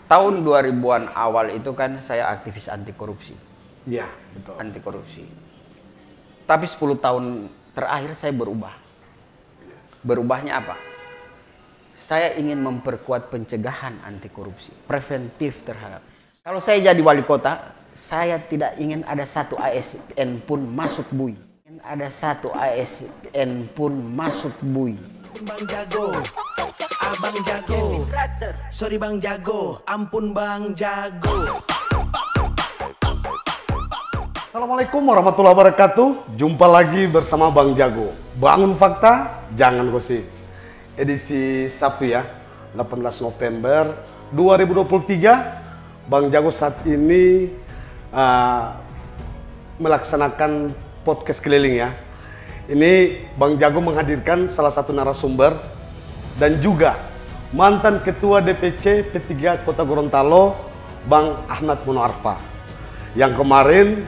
tahun 2000-an awal itu kan saya aktivis anti korupsi. Iya, betul. Anti korupsi. Tapi 10 tahun terakhir saya berubah. Berubahnya apa? Saya ingin memperkuat pencegahan anti korupsi, preventif terhadap. Kalau saya jadi wali kota, saya tidak ingin ada satu ASN pun masuk bui. Ada satu ASN pun masuk bui. Bang Jago, Abang Jago, sorry Bang Jago, ampun Bang Jago. Assalamualaikum warahmatullahi wabarakatuh. Jumpa lagi bersama Bang Jago. Bangun fakta, jangan gosip. Edisi Sabtu ya, 18 November 2023. Bang Jago saat ini melaksanakan podcast keliling ya. Ini Bang Jago menghadirkan salah satu narasumber dan juga mantan Ketua DPC P3 Kota Gorontalo, Bang Ahmad Munoarfa, yang kemarin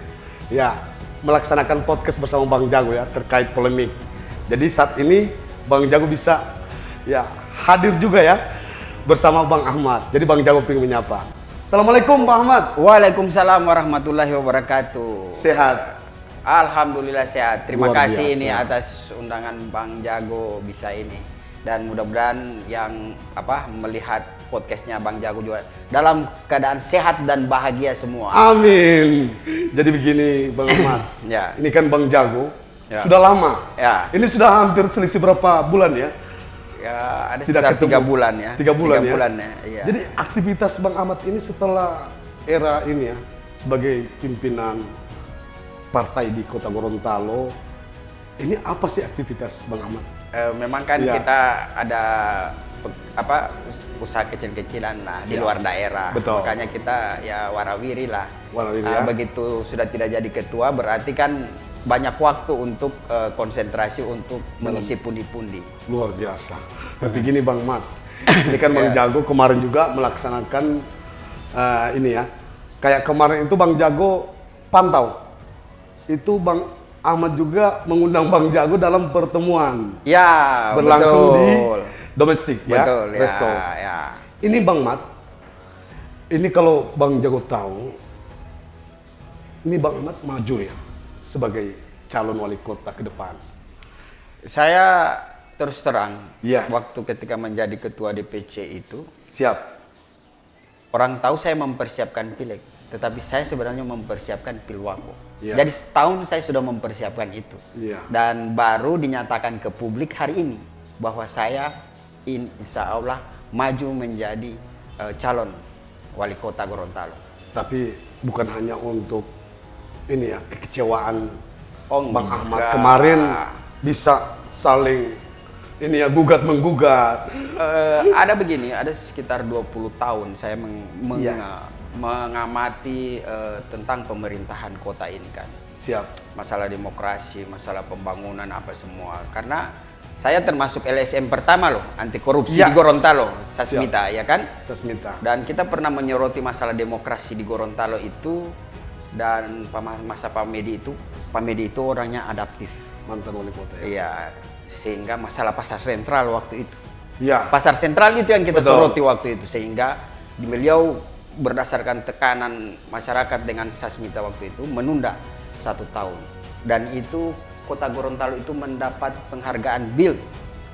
ya melaksanakan podcast bersama Bang Jago ya terkait polemik. Jadi saat ini Bang Jago bisa ya hadir juga ya bersama Bang Ahmad. Jadi Bang Jago ingin menyapa. Assalamualaikum Bang Ahmad. Waalaikumsalam warahmatullahi wabarakatuh. Sehat? Alhamdulillah sehat. Terima Luar kasih biasa. ini atas undangan Bang Jago bisa ini. Dan mudah-mudahan yang melihat podcastnya Bang Jago juga dalam keadaan sehat dan bahagia semua. Amin. Jadi begini Bang Ahmad. Ya. Ini kan Bang Jago Ya. sudah lama. Ya. Ini sudah hampir selisih berapa bulan ya? Ya, ada Tidak sekitar 3 ketemu. bulan ya. 3 bulan ya. Iya. Jadi aktivitas Bang Ahmad ini setelah era ini ya sebagai pimpinan partai di Kota Gorontalo, ini apa sih aktivitas Bang Ahmad? Memang kan Ya. kita ada usaha kecil-kecilan lah di Siap. luar daerah. Betul. Makanya kita ya warawiri lah. Warawiri ya. Begitu sudah tidak jadi ketua berarti kan banyak waktu untuk konsentrasi untuk mengisi pundi-pundi. Luar biasa. Tapi gini Bang Ahmad, ini kan Bang Jago kemarin juga melaksanakan ini ya. Kayak kemarin itu Bang Jago pantau. Itu Bang Ahmad juga mengundang Bang Jago dalam pertemuan. Ya, Berlangsung betul. di domestik ya, Betul, ya, resto. ya. Ini Bang Ahmad, ini kalau Bang Jago tahu, ini Bang Ahmad maju ya sebagai calon wali kota ke depan. Saya terus terang, Ya. waktu ketika menjadi ketua DPC itu, Siap. orang tahu saya mempersiapkan pileg, tetapi saya sebenarnya mempersiapkan pilwako. Ya. Jadi setahun saya sudah mempersiapkan itu. Ya. Dan baru dinyatakan ke publik hari ini bahwa saya insya Allah maju menjadi calon wali kota Gorontalo. Tapi bukan hanya untuk ini ya kekecewaan Oh, Bang Ahmad enggak. kemarin bisa saling ini ya gugat menggugat. Ada begini, ada sekitar 20 tahun saya Iya. mengamati tentang pemerintahan kota ini kan. Siap. Masalah demokrasi, masalah pembangunan apa semua. Karena saya termasuk LSM pertama loh, anti korupsi Ya. di Gorontalo, Sasmita ya kan. Sasmita. Dan kita pernah menyoroti masalah demokrasi di Gorontalo itu dan masa Pak Medi itu orangnya adaptif. Mantan wali kota ya. Iya, sehingga masalah pasar sentral waktu itu. Iya. Pasar sentral itu yang kita Betul. soroti waktu itu, sehingga beliau berdasarkan tekanan masyarakat dengan Sasmita waktu itu menunda 1 tahun. Dan itu kota Gorontalo itu mendapat penghargaan BILD.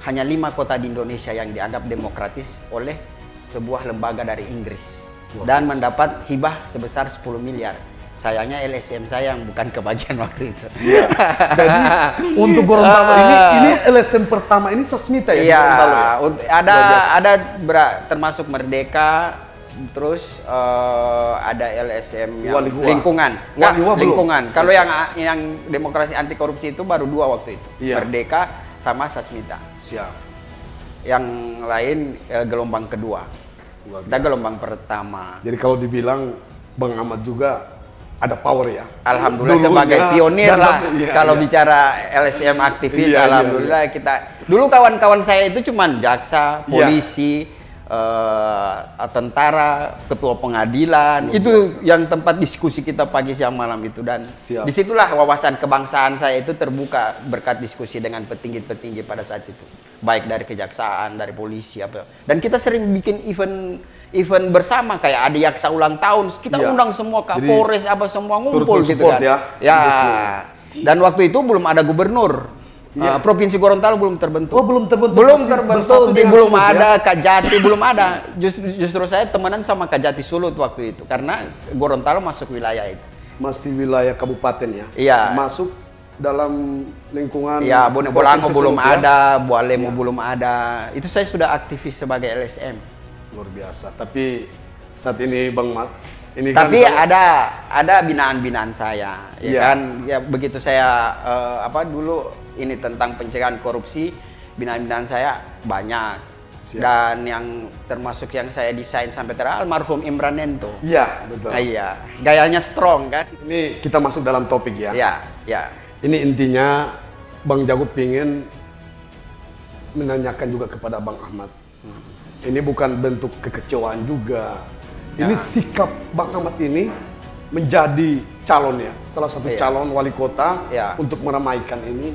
Hanya 5 kota di Indonesia yang dianggap demokratis oleh sebuah lembaga dari Inggris. Dan mendapat hibah sebesar 10 miliar. Sayangnya LSM saya yang bukan kebagian waktu itu. Jadi untuk Gorontalo ini LSM pertama ini Sasmita ya di Iya, Gorontalo ya? ada termasuk Merdeka, terus ada LSM yang Wali Gua. lingkungan, Wali Gua belum? lingkungan. Kalau yang demokrasi anti korupsi itu baru 2 waktu itu, Iya. Merdeka sama Sasmita. Siap. Yang lain gelombang kedua, Luar kita biasa. gelombang pertama. Jadi kalau dibilang Bang Ahmad juga ada power ya. Alhamdulillah Dulunya, sebagai pionir dan- lah iya, kalau iya. bicara LSM aktivis. Iya, iya, Alhamdulillah kita dulu kawan-kawan saya itu cuman jaksa, Iya. polisi, tentara, ketua pengadilan. Itu yang tempat diskusi kita pagi siang malam itu, dan Siap. disitulah wawasan kebangsaan saya itu terbuka berkat diskusi dengan petinggi-petinggi pada saat itu, baik dari kejaksaan, dari polisi apa. Dan kita sering bikin event event bersama kayak ada yaksa ulang tahun, kita Iya. undang semua Jadi, Kapolres apa semua ngumpul turut gitu support kan. ya. Dan waktu itu belum ada gubernur. Iya. Provinsi Gorontalo belum terbentuk. Oh, belum terbentuk. Belum Masih terbentuk, bersatu dengan belum Sulut, ya? ada Kajati, belum ada. Justru saya temenan sama Kajati Sulut waktu itu karena Gorontalo masuk wilayah itu. Masih wilayah kabupaten ya. Iya. Masuk dalam lingkungan Ya, Bone Bolango Provinsi belum Sulut, ya. ada, Bualemo Iya. belum ada. Itu saya sudah aktivis sebagai LSM. Luar biasa. Tapi saat ini Bang Mat, ini Tapi kan ada binaan-binaan saya, ya Iya. kan? Ya begitu saya dulu ini tentang pencegahan korupsi, binaan-binaan saya banyak. Siap. Dan yang termasuk yang saya desain sampai terakhir almarhum Imran Nento. Iya, betul. Iya, gayanya strong kan? Ini kita masuk dalam topik ya. Iya, ya. Ini intinya Bang Jago pingin menanyakan juga kepada Bang Ahmad. Ini bukan bentuk kekecewaan juga. Ini sikap Bang Ahmad ini menjadi calon ya, salah satu Iya. calon wali kota Iya. untuk meramaikan ini.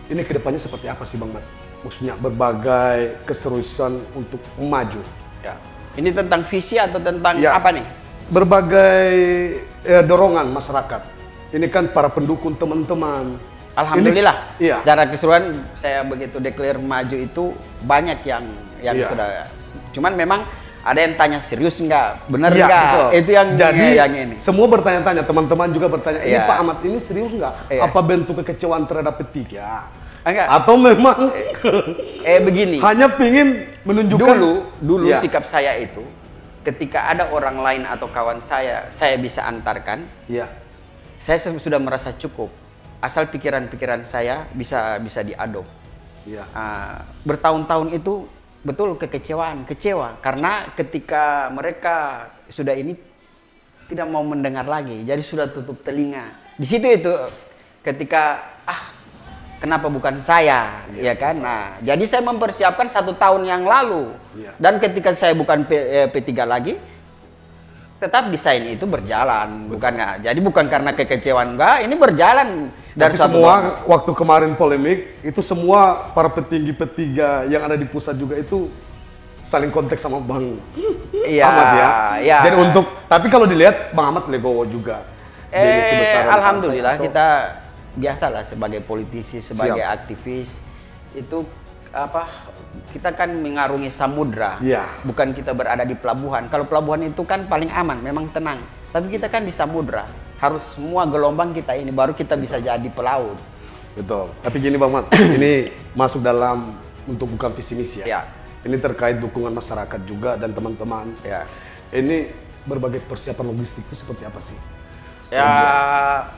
Ini kedepannya seperti apa sih Bang Ahmad? Maksudnya berbagai keseriusan untuk maju. Ya. Ini tentang visi atau tentang Ya. apa nih? Berbagai dorongan masyarakat. Ini kan para pendukung teman-teman. Alhamdulillah. Ini, iya. Secara keseluruhan saya begitu declare maju itu banyak yang Iya. sudah. Cuman memang ada yang tanya serius nggak, bener Iya, nggak? betul. Itu yang Jadi yang ini. semua bertanya-tanya, teman-teman juga bertanya, ini Iya. Pak Ahmad ini serius nggak? Iya. Apa bentuk kekecewaan terhadap P3? Enggak. Atau memang Begini. hanya pingin menunjukkan Dulu Iya. sikap saya itu ketika ada orang lain atau kawan saya bisa antarkan, Iya. saya sudah merasa cukup. Asal pikiran-pikiran saya bisa diadop. Iya. Bertahun-tahun itu betul kecewa karena ketika mereka sudah ini tidak mau mendengar lagi, jadi sudah tutup telinga. Di situ itu ketika kenapa bukan saya, ya kan? Nah, jadi saya mempersiapkan 1 tahun yang lalu. Iya. Dan ketika saya bukan P3 lagi, tetap desain itu berjalan, bukan nggak? Jadi bukan karena kekecewaan enggak, ini berjalan dari Tapi satu semua tahun. waktu kemarin polemik itu semua para petinggi P3 yang ada di pusat juga itu saling kontak sama Bang Iya, Ahmad ya. iya. Jadi tapi kalau dilihat Bang Ahmad legowo juga. Jadi kebesaran Alhamdulillah partai. kita biasalah sebagai politisi, sebagai Siap. aktivis itu kita kan mengarungi samudra, Iya. bukan kita berada di pelabuhan. Kalau pelabuhan itu kan paling aman, memang tenang. Tapi kita kan di samudra, harus semua gelombang kita ini baru kita bisa jadi pelaut. Betul. Tapi gini Bang Mat, ini masuk dalam untuk bukan visi misi ya. Ya. Ini terkait dukungan masyarakat juga dan teman-teman. Ya, Ini berbagai persiapan logistik itu seperti apa sih? ya.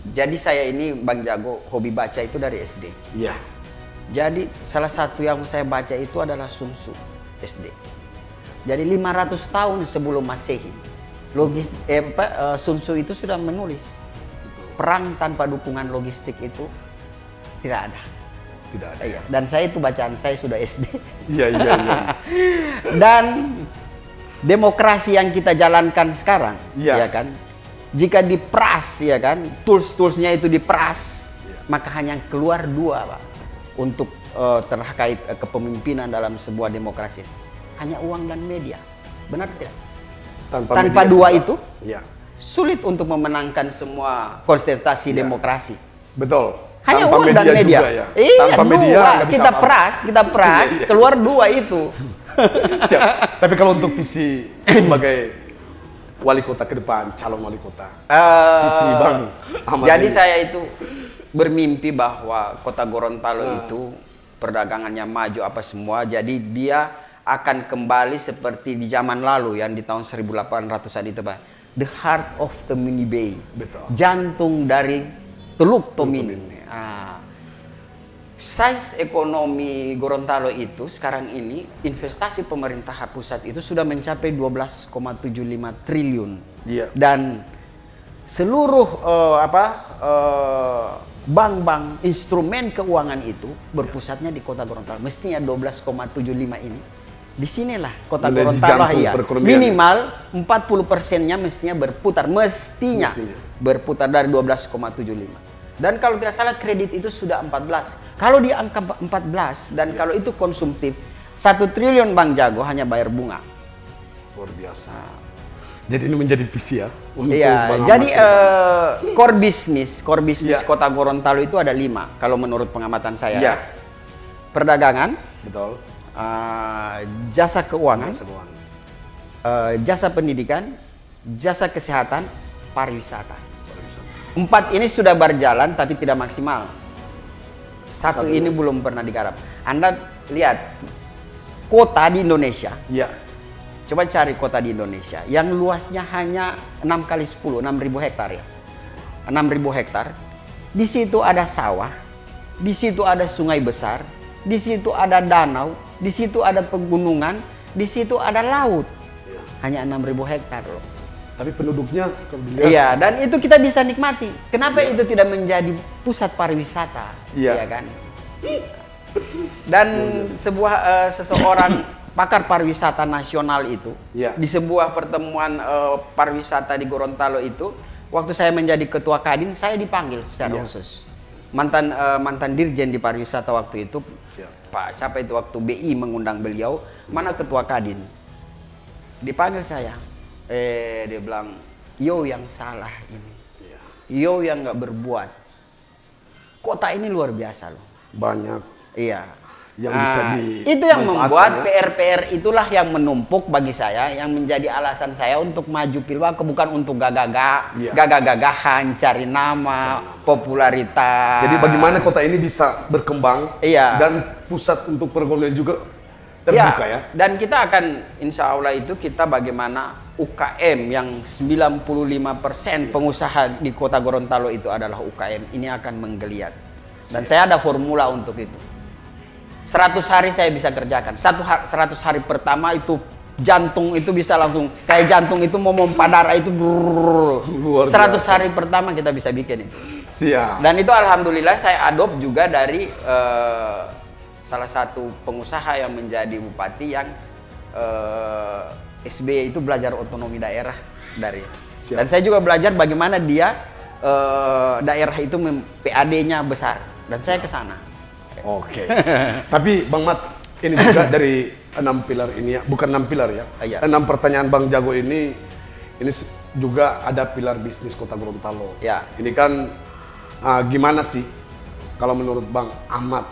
Jadi saya ini Bang Jago hobi baca itu dari SD. Iya. Jadi salah satu yang saya baca itu adalah Sun Tzu SD. Jadi 500 tahun sebelum Masehi, Sun Tzu itu sudah menulis perang tanpa dukungan logistik itu tidak ada. Tidak ada. Iya. Dan saya itu bacaan saya sudah SD. Iya. Dan demokrasi yang kita jalankan sekarang, Iya. ya kan? Jika diperas, ya kan, tools-toolsnya itu diperas, maka hanya keluar 2, Pak, untuk terkait kepemimpinan dalam sebuah demokrasi. Hanya uang dan media, benar tidak? Tanpa media 2 juga. itu, Iya. sulit untuk memenangkan semua konsentrasi Iya. demokrasi. Betul. Hanya Tanpa uang dan media. juga ya. Iya, Tanpa media 2. nggak bisa Kita apa-apa. peras, Iya. keluar 2 itu. Siap. Tapi kalau untuk visi sebagai wali kota ke depan, calon wali kota, visi Bang Ahmad Jadi ini. saya itu bermimpi bahwa kota Gorontalo itu perdagangannya maju apa semua. Jadi dia akan kembali seperti di zaman lalu yang di tahun 1800-an itu, Pak. The heart of the Mini Bay. Betul. Jantung dari Teluk Tomini. Size ekonomi Gorontalo itu sekarang ini investasi pemerintah pusat itu sudah mencapai 12,75 triliun. Iya. Dan seluruh bank-bank instrumen keuangan itu berpusatnya di kota Gorontalo. Mestinya 12,75 ini. Di sinilah kota Menjadi Gorontalo jantung ya. perekonomian. Minimal 40%-nya mestinya berputar. Mestinya berputar dari 12,75. Dan kalau tidak salah kredit itu sudah 14. Kalau di angka 14 dan kalau itu konsumtif, 1 triliun Bang Jago hanya bayar bunga. Luar biasa. Jadi ini menjadi visi ya untuk Iya, Bang jadi Ahmad core bisnis Iya. Kota Gorontalo itu ada 5 kalau menurut pengamatan saya. Iya. Perdagangan, betul. jasa keuangan, Jasa keuangan. jasa pendidikan, jasa kesehatan, pariwisata. 4 ini sudah berjalan tapi tidak maksimal. Satu ini belum pernah digarap. Anda lihat kota di Indonesia. Iya. Coba cari kota di Indonesia yang luasnya hanya 6 kali 10, 6.000 hektar ya. 6.000 hektar. Di situ ada sawah, di situ ada sungai besar, di situ ada danau, di situ ada pegunungan, di situ ada laut. Hanya 6.000 hektar loh. Tapi penduduknya kalau dilihat. Iya, dan itu kita bisa nikmati. Kenapa itu tidak menjadi pusat pariwisata? Iya. Kan? Dan seseorang pakar pariwisata nasional itu Iya. di sebuah pertemuan pariwisata di Gorontalo itu, waktu saya menjadi ketua Kadin, saya dipanggil secara khusus. Mantan dirjen di pariwisata waktu itu, Pak siapa itu waktu BI mengundang beliau, mana ketua Kadin? Dipanggil saya, dia bilang, yo yang salah ini, yo yang nggak berbuat. Kota ini luar biasa loh. Banyak Iya. yang bisa itu yang membuat ya. PR itulah yang menumpuk bagi saya, yang menjadi alasan saya untuk maju pilwak, bukan untuk gagah-gagahan, cari nama, popularitas. Jadi bagaimana kota ini bisa berkembang dan pusat untuk perekonomian juga terbuka ya. Dan kita akan insya Allah itu kita bagaimana UKM yang 95% pengusaha di Kota Gorontalo itu adalah UKM, ini akan menggeliat. Dan saya ada formula untuk itu. 100 hari saya bisa kerjakan. 100 hari pertama itu jantung itu bisa langsung kayak jantung itu mau pompa darah itu. 100 hari pertama kita bisa bikin itu. Siap. Dan itu alhamdulillah saya adopt juga dari salah satu pengusaha yang menjadi bupati yang SBY itu belajar otonomi daerah dari. Dan saya juga belajar bagaimana dia daerah itu PAD-nya besar. Dan saya ke sana. Oke. Tapi Bang Mat, ini juga dari 6 pilar ini ya, bukan 6 pilar ya. 6 pertanyaan Bang Jago ini juga ada pilar bisnis Kota Gorontalo. Ya. Ini kan gimana sih kalau menurut Bang Ahmad,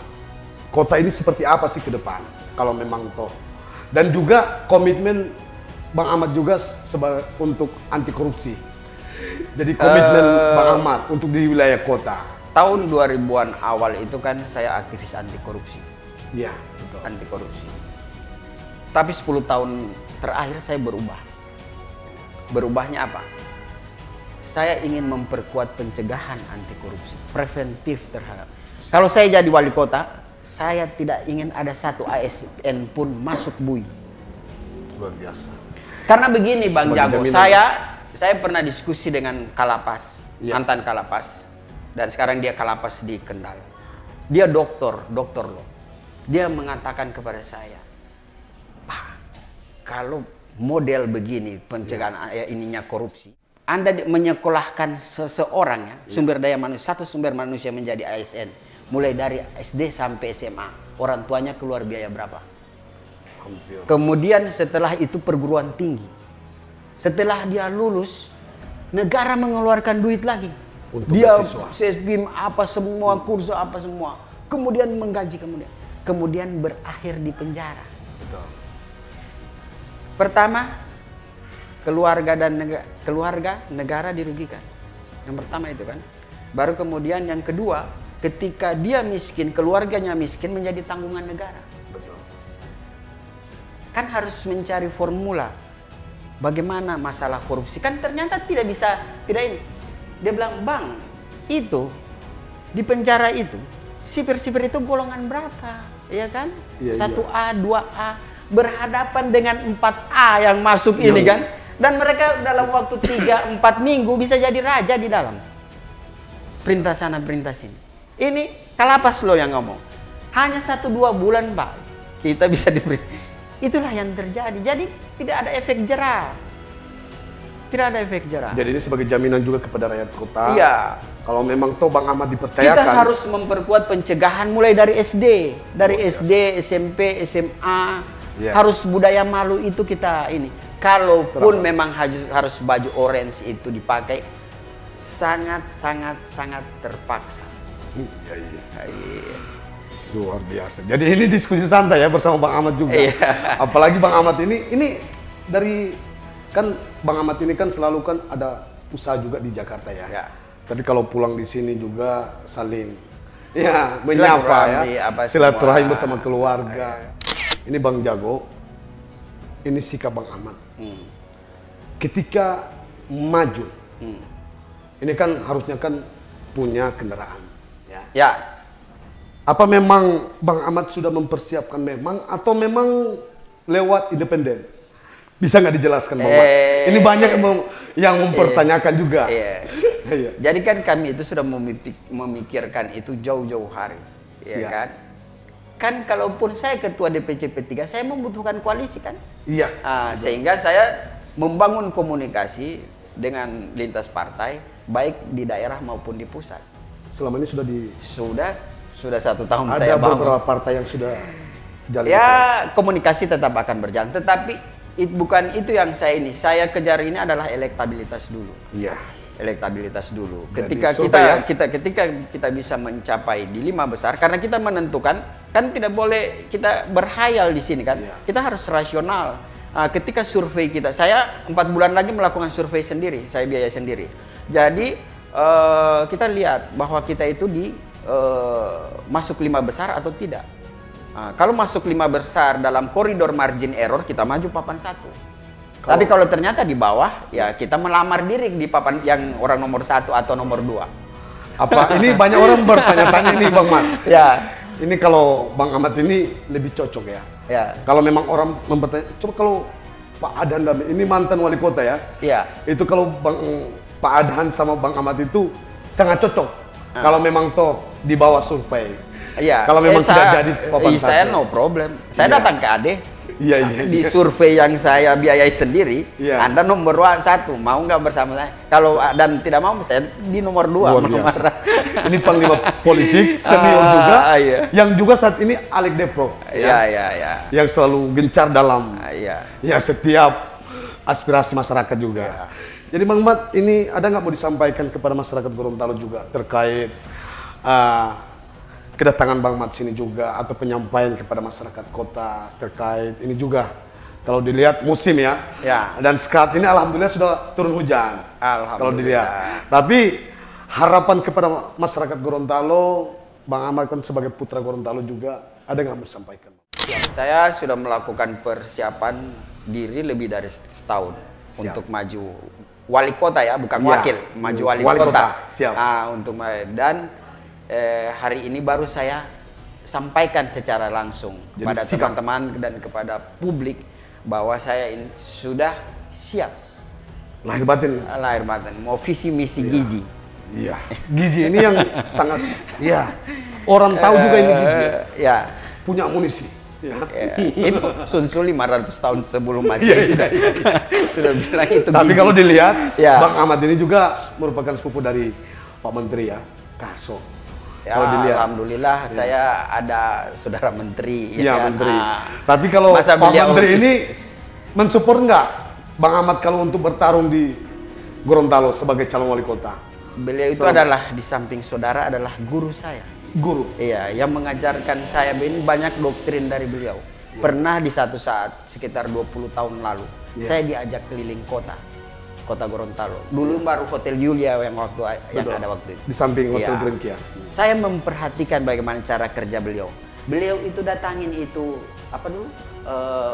kota ini seperti apa sih ke depan kalau memang toh? Dan juga komitmen Bang Ahmad juga untuk anti korupsi. Jadi komitmen Bang Ahmad untuk di wilayah kota. Tahun 2000-an awal itu kan saya aktivis anti korupsi. Iya, betul. Anti korupsi. Tapi 10 tahun terakhir saya berubah. Berubahnya apa? Saya ingin memperkuat pencegahan anti korupsi, preventif terhadap. Kalau saya jadi wali kota, saya tidak ingin ada satu ASN pun masuk BUI. Luar biasa. Karena begini Bang Jago, saya pernah diskusi dengan Kalapas, mantan Kalapas. Dan sekarang dia Kalapas di Kendal. Dia dokter loh. Dia mengatakan kepada saya, Pak, kalau model begini pencegahan ininya korupsi, Anda menyekolahkan seseorang ya, sumber daya manusia, satu sumber manusia menjadi ASN, mulai dari SD sampai SMA, orang tuanya keluar biaya berapa? Hampir. Kemudian setelah itu perguruan tinggi, setelah dia lulus, negara mengeluarkan duit lagi. Untuk dia SPIM apa semua, kursus apa semua, kemudian menggaji, kemudian berakhir di penjara. Betul. Pertama, keluarga negara dirugikan. Yang pertama itu kan. Baru kemudian yang kedua, ketika dia miskin, keluarganya miskin, menjadi tanggungan negara. Betul. Kan harus mencari formula bagaimana masalah korupsi. Kan ternyata tidak bisa, tidak ini. Dia bilang, Bang, itu di penjara itu, sipir-sipir itu golongan berapa? Ya kan? 1A, 2A, berhadapan dengan 4A yang masuk ini kan. Dan mereka dalam waktu 3-4 minggu bisa jadi raja di dalam. Perintah sana, perintah sini. Ini Kalapas loh yang ngomong. Hanya 1-2 bulan, Pak, kita bisa diberi. Itulah yang terjadi. Jadi tidak ada efek jerah. Tidak ada efek jerah. Jadi ini sebagai jaminan juga kepada rakyat kota. Iya. Kalau memang toh Bang Ahmad dipercayakan. Kita harus memperkuat pencegahan mulai dari SD. Dari SD, SMP, SMA. Harus budaya malu itu kita ini. kalaupun memang harus baju orange itu dipakai, sangat terpaksa. Iya. Luar biasa. Jadi ini diskusi santai ya bersama Bang Ahmad juga. Apalagi Bang Ahmad ini dari kan Bang Ahmad ini kan selalu kan ada usaha juga di Jakarta ya. Tapi kalau pulang di sini juga saling menyapa ya, silaturahim bersama keluarga. Ini Bang Jago, ini sikap Bang Ahmad. Ketika maju, ini kan harusnya kan punya kendaraan. Ya. Apa memang Bang Ahmad sudah mempersiapkan memang atau memang lewat independen? Bisa nggak dijelaskan Bang Ahmad? Ini banyak yang mempertanyakan juga. Jadi kan kami itu sudah memikirkan itu jauh-jauh hari, ya kan? Kan kalaupun saya ketua DPC P3, saya membutuhkan koalisi kan? Iya. Sehingga saya membangun komunikasi dengan lintas partai, baik di daerah maupun di pusat. Selama ini sudah 1 tahun ada saya bangun. Ada beberapa partai yang sudah jalan. Ya, komunikasi tetap akan berjalan. Tetapi bukan itu yang saya kejar ini adalah elektabilitas dulu. Iya. Elektabilitas dulu. Ketika kita bisa mencapai di 5 besar, karena kita menentukan kan tidak boleh kita berhayal di sini kan. Kita harus rasional. Ketika survei kita, saya 4 bulan lagi melakukan survei sendiri, saya biaya sendiri. Jadi kita lihat bahwa kita itu masuk 5 besar atau tidak. Kalau masuk 5 besar dalam koridor margin error, kita maju papan 1. Tapi kalau ternyata di bawah, ya kita melamar diri di papan yang orang nomor 1 atau nomor 2. Apa ini banyak orang bertanya-tanya nih Bang Ahmad. Ini kalau Bang Ahmad ini lebih cocok ya. Kalau memang orang mempertanya, coba kalau Pak Adhan ini mantan wali kota ya. Itu kalau Pak Adhan sama Bang Ahmad itu sangat cocok. Kalau memang toh di bawah survei. Kalau memang tidak jadi papan 1. Saya no problem. Saya datang ke Ade. Di Iya. survei yang saya biayai sendiri, Anda nomor 1, mau nggak bersama saya? Kalau dan tidak mau, saya di nomor 2. Ini panglima politik senior juga, yang juga saat ini Alek Depro, yang selalu gencar dalam setiap aspirasi masyarakat juga. Jadi Bang Ahmad, ini ada nggak mau disampaikan kepada masyarakat Gorontalo juga terkait kedatangan Bang Ahmad sini juga, atau penyampaian kepada masyarakat kota terkait ini juga? Kalau dilihat musim ya, dan saat ini alhamdulillah sudah turun hujan. Kalau dilihat, tapi harapan kepada masyarakat Gorontalo, Bang Ahmad kan sebagai putra Gorontalo juga, ada nggak mau disampaikan? Saya sudah melakukan persiapan diri lebih dari setahun untuk maju wali kota ya, bukan wakil, maju wali kota. Untuk dan hari ini baru saya sampaikan secara langsung kepada teman-teman dan kepada publik bahwa saya ini sudah siap. Lahir batin. Mau visi misi Gizi. Gizi ini yang sangat orang tahu juga ini Gizi. Punya amunisi. Itu Sun Tzu 500 tahun sebelum Masehi sudah bilang itu. Tapi kalau dilihat Bang Ahmad ini juga merupakan sepupu dari Pak Menteri ya, Kaso. Alhamdulillah saya ada saudara menteri. Menteri. Tapi kalau Pak Menteri ini mensupport nggak Bang Ahmad kalau untuk bertarung di Gorontalo sebagai calon wali kota? Beliau itu adalah di samping saudara adalah guru saya. Guru? Iya, yang mengajarkan saya ini banyak doktrin dari beliau. Pernah di satu saat sekitar 20 tahun lalu, saya diajak keliling kota Gorontalo. Dulu baru Hotel Yulia yang ada waktu itu. Di samping Hotel Grand Kia. Saya memperhatikan bagaimana cara kerja beliau. Beliau itu datangin itu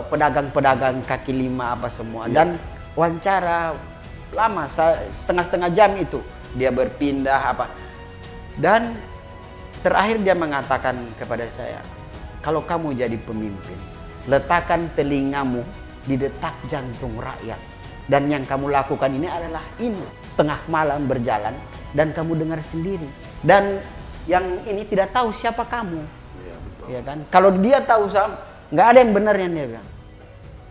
pedagang-pedagang kaki lima apa semua, dan wawancara lama, setengah jam itu dia berpindah apa. Dan terakhir dia mengatakan kepada saya, kalau kamu jadi pemimpin, letakkan telingamu di detak jantung rakyat. Dan yang kamu lakukan ini adalah ini, tengah malam berjalan dan kamu dengar sendiri. Dan yang ini tidak tahu siapa kamu. Ya kan? Kalau dia tahu, nggak ada yang benar yang dia bilang.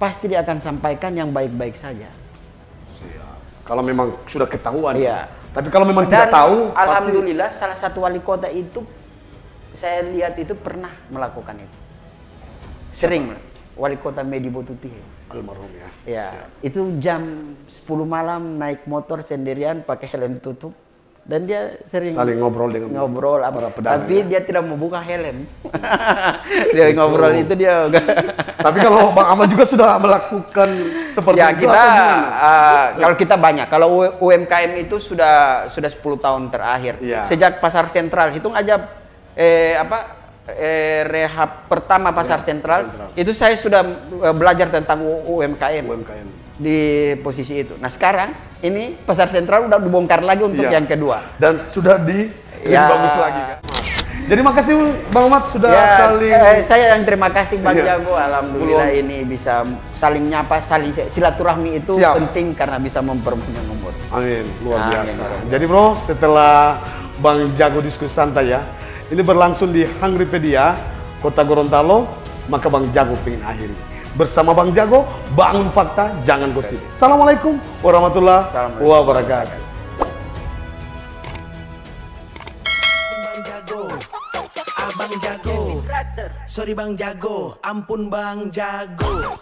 Pasti dia akan sampaikan yang baik-baik saja. Kalau memang sudah ketahuan. Tapi kalau memang tidak tahu, alhamdulillah salah satu wali kota itu saya lihat itu pernah melakukan itu. Sering. wali kota Medi Botuti. Almarhum ya. Ya, itu jam 10 malam naik motor sendirian pakai helm tutup dan dia sering Saling ngobrol dengan apa. pedagang, Tapi dia tidak mau buka helm. Dia ngobrol itu dia Tapi kalau Bang Ahmad juga sudah melakukan seperti ya itu kita atau gimana? kalau kita banyak. Kalau UMKM itu sudah 10 tahun terakhir. Iya. Sejak pasar sentral, hitung aja rehab pertama pasar sentral, itu saya sudah belajar tentang UMKM. Di posisi itu. Nah sekarang ini pasar sentral udah dibongkar lagi untuk Iya. yang kedua. Dan sudah lebih bagus lagi kan. Jadi makasih Bang Ahmad sudah Ya, saling saya yang terima kasih Bang Iya. Jago. Alhamdulillah ini bisa saling nyapa, saling silaturahmi itu Siap. penting karena bisa memperpanjang umur. Amin, luar Amin. biasa. Jadi bro, setelah Bang Jago diskusi santai ya, ini berlangsung di Hungrypedia, Kota Gorontalo, maka Bang Jago pengen akhiri. Bersama Bang Jago, bangun fakta, jangan gosip. Assalamualaikum warahmatullahi wabarakatuh. Bang Jago, Abang Jago, sorry Bang Jago, ampun Bang Jago.